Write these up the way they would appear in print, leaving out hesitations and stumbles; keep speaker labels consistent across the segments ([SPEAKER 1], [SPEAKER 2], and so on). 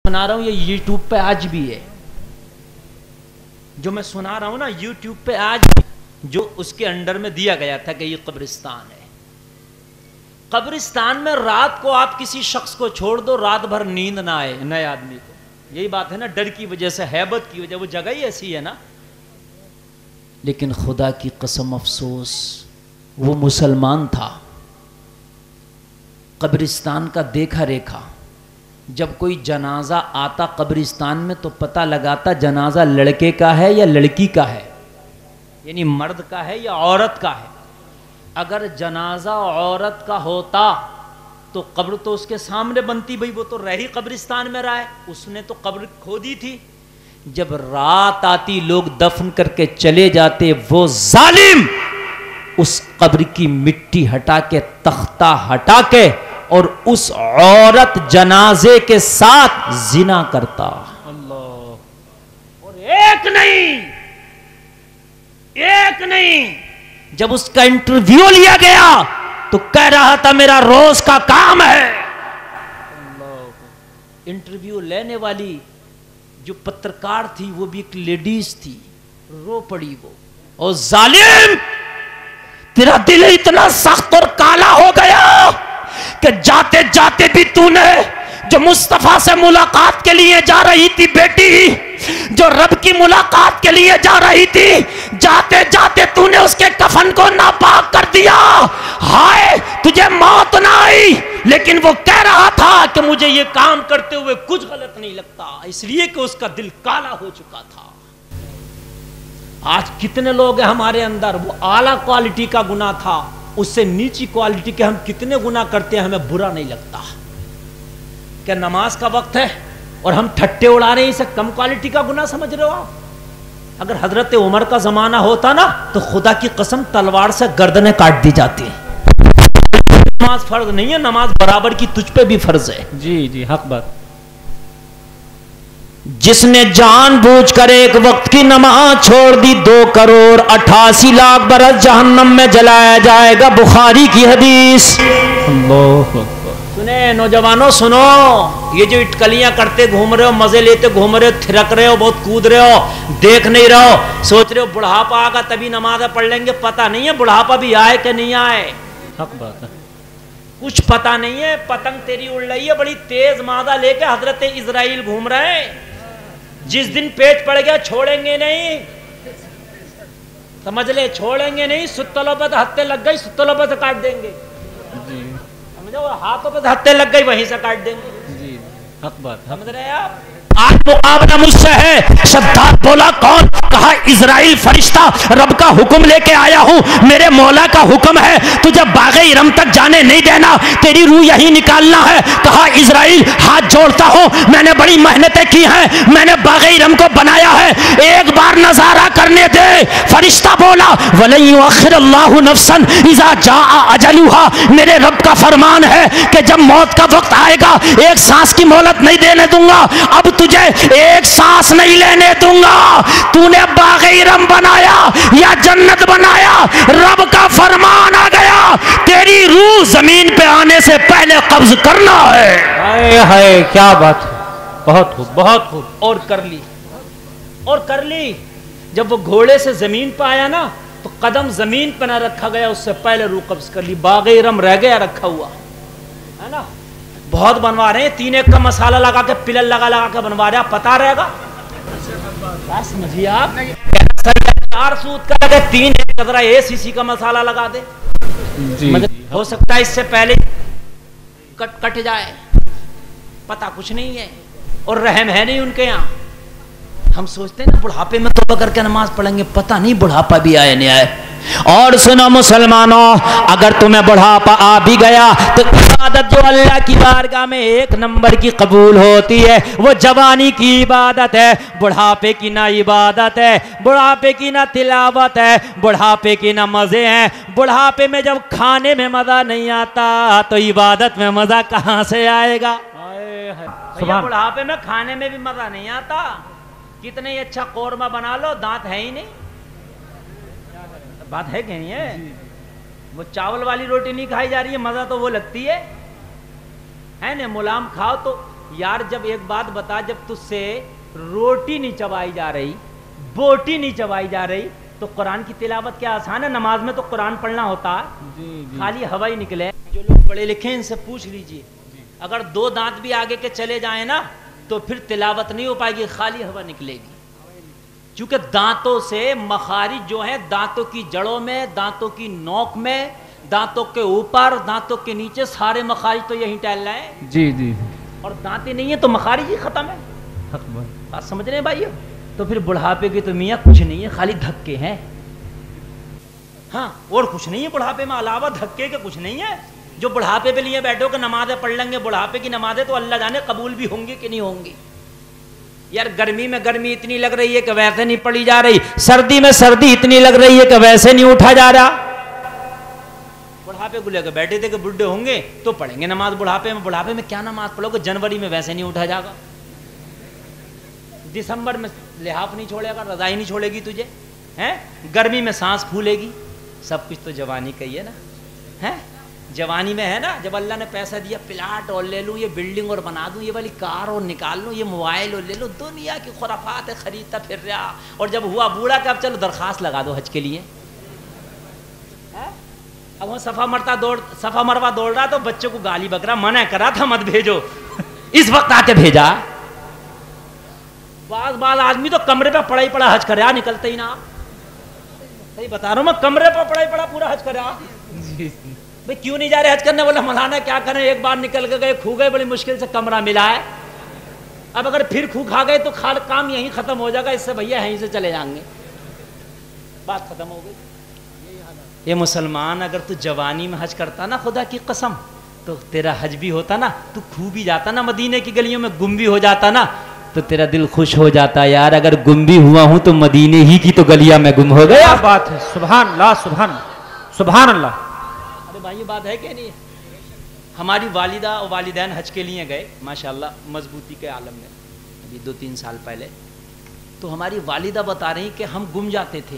[SPEAKER 1] سنا رہا ہوں یہ یوٹیوب پہ آج بھی ہے، جو میں سنا رہا ہوں نا یوٹیوب پہ آج جو اس کے انڈر میں دیا گیا تھا کہ یہ قبرستان ہے۔ قبرستان میں رات کو آپ کسی شخص کو چھوڑ دو، رات بھر نیند نہ آئے نئے آدمی کو، یہی بات ہے نا، ڈر کی وجہ سے، ہیبت کی وجہ، وہ جگہ ہی ایسی ہے نا۔ لیکن خدا کی قسم افسوس، وہ مسلمان تھا، قبرستان کا دیکھا ریکھا، جب کوئی جنازہ آتا قبرستان میں تو پتہ لگاتا جنازہ لڑکے کا ہے یا لڑکی کا ہے، یعنی مرد کا ہے یا عورت کا ہے۔ اگر جنازہ عورت کا ہوتا تو قبر تو اس کے سامنے بنتی، بھئی وہ تو رہی قبرستان میں رہا ہے، اس نے تو قبر کھودی تھی۔ جب رات آتی لوگ دفن کر کے چلے جاتے، وہ ظالم اس قبر کی مٹی ہٹا کے، تختہ ہٹا کے، اور اس عورت جنازے کے ساتھ زنا کرتا۔ اللہ! اور ایک نہیں، جب اس کا انٹرویو لیا گیا تو کہہ رہا تھا میرا روز کا کام ہے۔ انٹرویو لینے والی جو پترکار تھی وہ بھی ایک لیڈیز تھی، رو پڑی وہ، اور ظالم تیرا دل اتنا سخت اور کالا ہو گیا کہ جاتے جاتے بھی تو نے جو مصطفیٰ سے ملاقات کے لیے جا رہی تھی بیٹی، جو رب کی ملاقات کے لیے جا رہی تھی، جاتے جاتے تو نے اس کے کفن کو ناپاک کر دیا۔ ہائے تجھے موت نہ آئی، لیکن وہ کہہ رہا تھا کہ مجھے یہ کام کرتے ہوئے کچھ غلط نہیں لگتا، اس لیے کہ اس کا دل کالا ہو چکا تھا۔ آج کتنے لوگ ہیں ہمارے اندر، وہ اعلیٰ کوالٹی کا گناہ تھا، اس سے نیچی کوالٹی کے ہم کتنے گناہ کرتے ہیں، ہمیں برا نہیں لگتا کہ نماز کا وقت ہے اور ہم ٹھٹے اڑا رہے ہیں، اسے کم کوالٹی کا گناہ سمجھ رہے ہو آپ؟ اگر حضرت عمر کا زمانہ ہوتا نا تو خدا کی قسم تلوار سے گردنیں کاٹ دی جاتی ہیں۔ نماز فرض نہیں ہے، نماز برابر کی تجھ پہ بھی فرض ہے۔
[SPEAKER 2] جی جی حق بات۔
[SPEAKER 1] جس نے جان بوجھ کر ایک وقت کی نماز چھوڑ دی، 2,88,00,000 برس جہنم میں جلایا جائے گا، بخاری کی حدیث۔
[SPEAKER 2] اللہ اکبر۔
[SPEAKER 1] سنیں نوجوانوں، سنو، یہ جو اٹکلیاں کرتے گھوم رہے ہو، مزے لیتے گھوم رہے ہو، تھرک رہے ہو، بہت کود رہے ہو، دیکھ نہیں رہے ہو، سوچ رہے ہو بڑھاپا آگا تبھی نمازیں پڑھ لیں گے، پتہ نہیں ہے بڑھاپا بھی آئے کہ نہیں آئے،
[SPEAKER 2] حق بات ہے۔
[SPEAKER 1] کچھ پتہ نہیں ہے۔ پتنگ تیری اڑ رہی ہے بڑی تیز، مادہ لے کے حضرت اسرائیل گھوم رہے ہیں، جس دن پیٹ پڑ گیا چھوڑیں گے نہیں، سمجھ لے، چھوڑیں گے نہیں، ستلوں پہ ہتھے لگ گئی، ستلوں پہ سے کاٹ دیں گے،
[SPEAKER 2] جی
[SPEAKER 1] سمجھو، ہاتھوں پہ ہتھے لگ گئی وہیں سے کاٹ دیں گے،
[SPEAKER 2] جی حق بات۔
[SPEAKER 1] سمجھ رہے ہیں آپ؟ آج مقابلہ مجھ سے ہے۔ شداد بولا کون؟ کہا اسرائیل فرشتہ رب کا حکم لے کے آیا ہوں، میرے مولا کا حکم ہے تجھے باغ ارم تک جانے نہیں دینا، تیری روح یہی نکالنا ہے۔ کہا اسرائیل ہاتھ جوڑتا ہوں، میں نے بڑی محنتیں کی ہیں، میں نے باغ ارم کو بنایا ہے، ایک بار نظارہ کرنے دے۔ فرشتہ بولا وَلَن يُؤَخِّرَ اللَّهُ نَفْسًا إِذَا جَاءَ أَجَلُهَا، میرے رب کا فرمان ہے کہ جب موت کا وقت آئے گا ایک سانس کی مہلت نہیں دینے دوں گا، اب تجھے ایک سانس نہیں لینے دوں گا۔ تو نے باغ ارم بنایا یا جنت بنایا، رب کا فرمان آ گیا، تیری روح زمین پہ آنے سے پہلے قبض کرنا ہے۔
[SPEAKER 2] ہائے ہائے کیا بات ہے، بہت خوب بہت خوب۔
[SPEAKER 1] اور کر لی۔ جب وہ گھوڑے سے زمین پہ آیا نا تو قدم زمین پہ نہ رکھا گیا، اس سے پہلے روح قبض کر لی، باغ ارم رہ گیا رکھا ہوا ہے نا۔ بہت بنوا رہے ہیں، 3 ایک کا مسالہ لگا کے، پلر لگا کے بنوا رہے ہیں، پتا رہے گا کیا سمجھیے آپ؟ 4 سود کا لگے، 3 ایک کا ذرا ACC کا مسالہ لگا دے،
[SPEAKER 2] جی
[SPEAKER 1] ہو سکتا ہے اس سے پہلے کٹ جائے، پتا کچھ نہیں ہے، اور رحم ہے نہیں ان کے یہاں۔ ہم سوچتے ہیں نا بڑھاپے میں توبہ کر کے نماز پڑھیں گے، پتہ نہیں بڑھاپا بھی آئے نہیں آئے۔ اور سنو مسلمانوں، اگر تمہیں بڑھاپا آ بھی گیا تو عبادت جو اللہ کی بارگاہ میں 1 نمبر کی قبول ہوتی ہے وہ جوانی کی عبادت ہے، بڑھاپے کی نہ عبادت ہے، بڑھاپے کی نہ تلاوت ہے، بڑھاپے کی نہ مزے ہیں۔ بڑھاپے میں جب کھانے میں مزہ نہیں آتا تو عبادت میں مزہ کہاں سے آئے گا؟ بڑھاپے میں کھانے میں بھی مزہ نہیں آتا، کتنے ہی اچھا قورمہ بنا لو، دانت ہے ہی نہیں، بات ہے کہ نہیں ہے؟ وہ چاول والی روٹی نہیں کھائی جا رہی ہے، مزہ تو وہ لگتی ہے نا، ملام کھاؤ تو یار جب ایک بات بتا, جب تجھ سے روٹی نہیں چبائی جا رہی, بوٹی نہیں چبائی جا رہی, تو قرآن کی تلاوت کیا آسان ہے؟ نماز میں تو قرآن پڑھنا ہوتا ہے, خالی ہوا ہی نکلے. جو لوگ پڑھے لکھے ہیں ان سے پوچھ لیجئے, اگر 2 دانت بھی آگے کے چلے جائیں نا تو پھر تلاوت نہیں ہو پائے گی, خالی ہوا نکلے گی. چونکہ دانتوں سے مخارج جو ہیں, دانتوں کی جڑوں میں, دانتوں کی نوک میں, دانتوں کے اوپر, دانتوں کے نیچے, سارے مخارج تو یہیں ٹہل رہے ہیں.
[SPEAKER 2] جی جی.
[SPEAKER 1] اور دانتیں نہیں ہیں تو مخارج ہی ختم ہے. بات سمجھ رہے ہیں بھائیو؟ تو پھر بڑھاپے کی تو میاں کچھ نہیں ہے, خالی دھکے ہیں. ہاں اور کچھ نہیں ہے بڑھاپے میں, علاوہ دھکے کے کچھ نہیں ہے. جو بڑھاپے پہ لیے بیٹھو کہ نمازیں پڑھ لیں گے, بڑھاپے کی نمازیں تو اللہ جانے قبول بھی ہوں گی کہ نہیں ہوں گی. یار گرمی میں گرمی اتنی لگ رہی ہے کہ ویسے نہیں پڑھی جا رہی, سردی میں سردی اتنی لگ رہی ہے کہ ویسے نہیں اٹھا جا رہا. بڑھاپے کو لے کے بیٹھے تھے کہ بڈھے ہوں گے تو پڑھیں گے نماز بڑھاپے میں. بڑھاپے میں کیا نماز پڑھو گے؟ جنوری میں ویسے نہیں اٹھا جائے گا, دسمبر میں لحاف نہیں چھوڑے گا, رضائی نہیں چھوڑے گی تجھے, ہیں گرمی میں سانس پھولے گی. سب کچھ تو جوانی کا ہی ہے نا, ہیں جوانی میں ہے نا. جب اللہ نے پیسہ دیا, پلاٹ اور لے لوں, یہ بلڈنگ اور بنا دوں, یہ والی کار اور نکال لوں, یہ موبائل اور لے لوں, دنیا کی خرافات ہے خریدتا پھر رہا. اور جب ہوا بوڑھا کہ اب چلو درخواست لگا دو حج کے لیے. اب وہ صفا مروا دوڑ رہا تو بچوں کو گالی بکرا, منع کرا تھا مت بھیجو, اس وقت آ کے بھیجا. بعض آدمی تو کمرے پہ پڑا ہی پڑا حج کرا, نکلتے ہی نہ. صحیح بتا رہا ہوں میں, کمرے پہ پڑا ہی پڑا پورا حج کرا. بھئی کیوں نہیں جا رہے حج کرنے؟ بولا مولانا کیا کریں, ایک بار نکل کے گئے, کھو گئے, بڑی مشکل سے کمرہ ملا ہے. اب اگر پھر کھو کھا گئے تو کام یہیں ختم ہو جائے گا, اس سے بھیا یہیں سے چلے جائیں گے. بات ختم ہو گئی. یہ مسلمان اگر تو جوانی میں حج کرتا نا, خدا کی قسم, تو تیرا حج بھی ہوتا نا, تو کھو بھی جاتا نا مدینے کی گلیوں میں, گم بھی ہو جاتا نا, تو تیرا دل خوش ہو جاتا. یار اگر گم بھی ہوا ہوں تو مدینے ہی کی تو گلیاں میں گم ہو گیا.
[SPEAKER 2] بات ہے, سبحان اللہ, سبحان اللہ.
[SPEAKER 1] ارے بھائی بات ہے کہ نہیں؟ ہماری والدہ اور والدین حج کے لیے گئے ماشاءاللہ مضبوطی کے عالم میں, ابھی 2-3 سال پہلے. تو ہماری والدہ بتا رہی کہ ہم گم جاتے تھے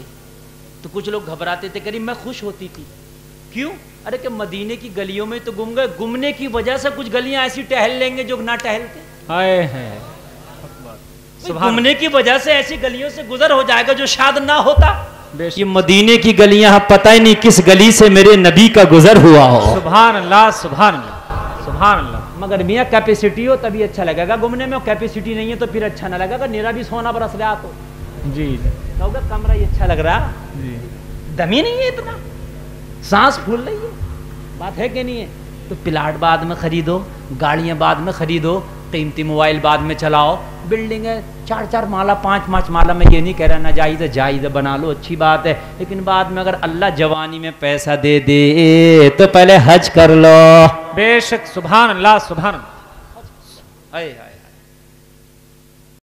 [SPEAKER 1] تو کچھ لوگ گھبراتے تھے, قریب میں خوش ہوتی تھی. کیوں؟ ارے کہ مدینے کی گلیوں میں تو گم گئے, گمنے کی وجہ سے کچھ گلیاں ایسی ٹہل لیں گے جو نہ ٹہلتے. گھومنے کی وجہ سے ایسی گلیوں سے گزر ہو جائے گا جو شاید نہ ہوتا. یہ مدینے کی گلیاں پتہ ہی نہیں کس گلی سے میرے نبی کا گزر ہوا ہو.
[SPEAKER 2] سبحان اللہ, سبحان اللہ, سبحان اللہ.
[SPEAKER 1] مگر میاں کیپیسٹی ہو تبھی اچھا لگے گا گھومنے میں, کیپیسٹی نہیں ہے تو پھر اچھا نہ لگے گا. نیرا بھی سونا برس رہا تو
[SPEAKER 2] جی
[SPEAKER 1] کہو گا کمرہ یہ اچھا لگ رہا,
[SPEAKER 2] جی
[SPEAKER 1] دم ہی نہیں ہے اتنا, سانس پھول رہی ہے. بات ہے کہ نہیں ہے؟ تو پلاٹ بعد میں خریدو, گاڑیاں بعد میں خریدو, قیمتی موبائل بعد میں چلاؤ, بلڈنگ ہے 4-4 مالا 5-5 مالا. میں یہ نہیں کہہ رہا ناجائز ہے, جائز بنا لو, اچھی بات ہے, لیکن بعد میں اگر اللہ جوانی میں پیسہ دے دے تو پہلے حج کر لو.
[SPEAKER 2] بے شک, سبحان اللہ, سبحان اللہ.